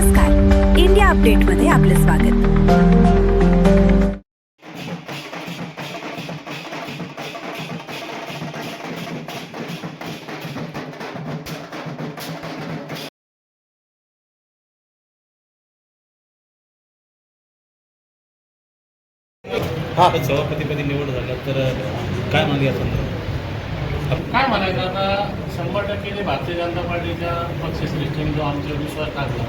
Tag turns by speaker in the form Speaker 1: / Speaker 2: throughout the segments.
Speaker 1: नमस्कार, इंडिया अपडेटमध्ये आपले स्वागत।
Speaker 2: सभापतीपदी निवड झालं तर काय मागे असं
Speaker 3: काय म्हणायचं आता 100% जे भारतीय जनता पार्टीच्या पक्षश्रेष्ठींनी जो आमच्यावर विश्वास टाकला,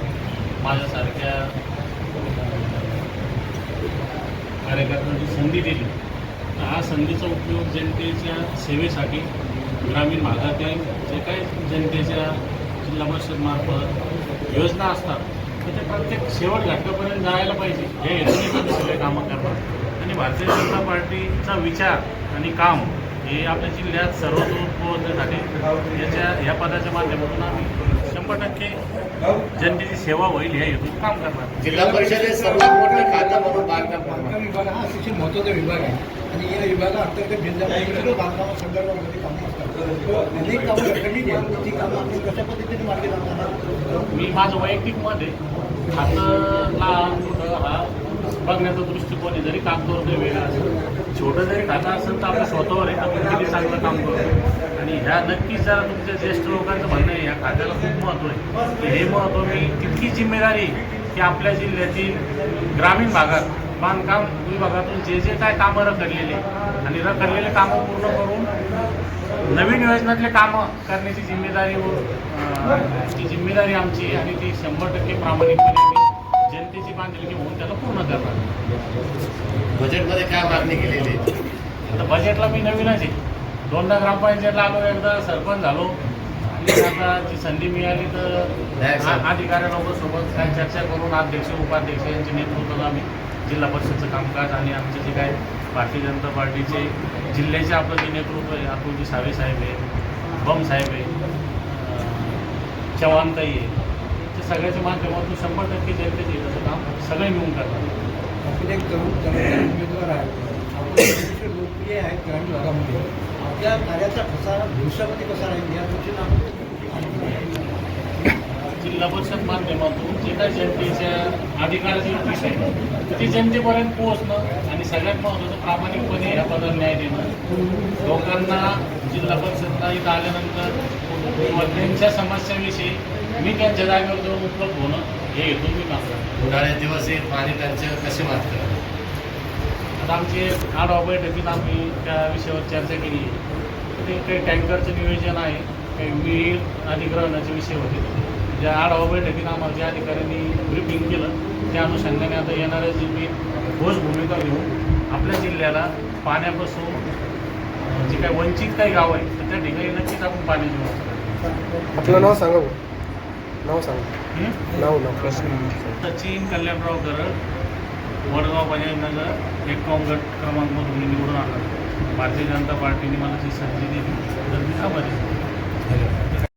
Speaker 3: माझ्यासारख्या कार्यकर्त्यांची संधी दिली, तर हा संधीचा उपयोग जनतेच्या सेवेसाठी ग्रामीण भागातील जे काही जनतेच्या जिल्हा परिषदमार्फत योजना असतात तर ते प्रत्येक शेवट घटकापर्यंत जायला पाहिजे हे हेतूने आम्ही सगळे कामं करणार। आणि भारतीय जनता पार्टीचा विचार आणि काम हे आपल्या जिल्ह्यात सर्वतोपरी पोहोचण्यासाठी या पदाच्या माध्यमातून आम्ही 100% जनतेची सेवा होईल या हेतून काम करणार।
Speaker 4: जिल्हा परिषदेत सर्वात मोठं खातं म्हणून
Speaker 5: बांधकाम विभाग हा अतिशय महत्त्वाचा विभाग आहे आणि या विभागाअंतर्गत जिल्हा परिषद बांधकामासंदर्भामध्ये कामं असतात। अनेक कामं रखडलेली आहेत, ती कामं आपण कशा पद्धतीने मार्गी लावणार?
Speaker 3: मी माझं वैयक्तिक मत आहे, खातं लहान मोठं हा बघण्याचा दृष्टिकोन आहे। जरी काम करतो वेगळा असेल, छोटं जरी खातं असेल तर आपलं स्वतःवर आहे, आपण किती चांगलं काम करतो। आणि ह्या नक्कीच जरा तुमच्या ज्येष्ठ लोकांचं म्हणणं आहे, या खात्याला खूप महत्त्व आहे, की हे महत्त्व मी तितकी जिम्मेदारी की आपल्या जिल्ह्यातील ग्रामीण भागात बांधकाम विभागातून जे काय कामं रखडलेले आणि रखडलेले कामं पूर्ण करून नवीन योजनातले कामं करण्याची जिम्मेदारी आमची आणि ती 100% प्रामाणिकपणे आम्ही जनतेची बांधिलकी होऊन त्याला पूर्ण करणार।
Speaker 4: बजेटमध्ये काय मागणी केलेली आहे?
Speaker 3: आता बजेटला मी नवीनच आहे, दोनदा ग्रामपंचायतला आलो, एकदा सरपंच झालो आणि आता जी संधी मिळाली तर अधिकाऱ्यांसोबत काय चर्चा करून अध्यक्ष उपाध्यक्ष यांच्या नेतृत्वाला आम्ही जिल्हा परिषदचं कामकाज आणि आमचे जे काय भारतीय जनता पार्टीचे जिल्ह्याचे आपलं जे नेतृत्व आहे, अतुलजी सावे साहेब आहे, बम साहेब आहे, चव्हाणताई आहे, ते सगळ्याच्या माध्यमातून 100% जनतेचे हिताचं काम सगळे मिळून करतात।
Speaker 5: आपण एक तरुण उमेदवार आहे, आपण अतिशय लोकप्रिय आहेत ग्रामीण भागामध्ये, आपल्या कार्याचा ठसा भविष्यामध्ये कसा राहील या दृष्टीनं आपण
Speaker 3: जिल्हा परिषद माध्यमातून जे काही जनतेच्या अधिकाराचे विषय ते जनतेपर्यंत पोहोचणं आणि सगळ्यात महत्त्वाचं प्रामाणिकपणे या पदाला न्याय देणं, लोकांना जिल्हा परिषदला इथं आल्यानंतर त्यांच्या समस्याविषयी मी त्यांच्या जागेवर जाऊन उपलब्ध होणं हे हेतून मी काम करतो।
Speaker 4: उन्हाळ्यात दिवस येत पाणी टंचाई कसे मात करा?
Speaker 3: आता आमचे आढावा बैठकीत आम्ही त्या विषयावर चर्चा केली आहे। ते काही टँकरचं नियोजन आहे, काही विहीर अधिग्रहणाचे विषय होते, ज्या आढावा बैठकीत आम्हाला ज्या अधिकाऱ्यांनी ब्रीफिंग केलं त्या अनुषंगाने आता येणाऱ्या जी मी ठोस भूमिका घेऊन आपल्या जिल्ह्याला पाण्यापासून जे काही वंचित काही गाव आहे तर त्या ठिकाणी नक्कीच आपण पाण्याची व्यवस्था करू।
Speaker 6: आपलं नाव सांगा, नाव सांगा, नाव
Speaker 3: सचिन कल्याणराव गरड, वडगाव पंजाबनगर 51 गट क्रमांकमधून मी निवडून आला। भारतीय जनता पार्टीने मला जी संधी दिली तर मी आभारी आहे।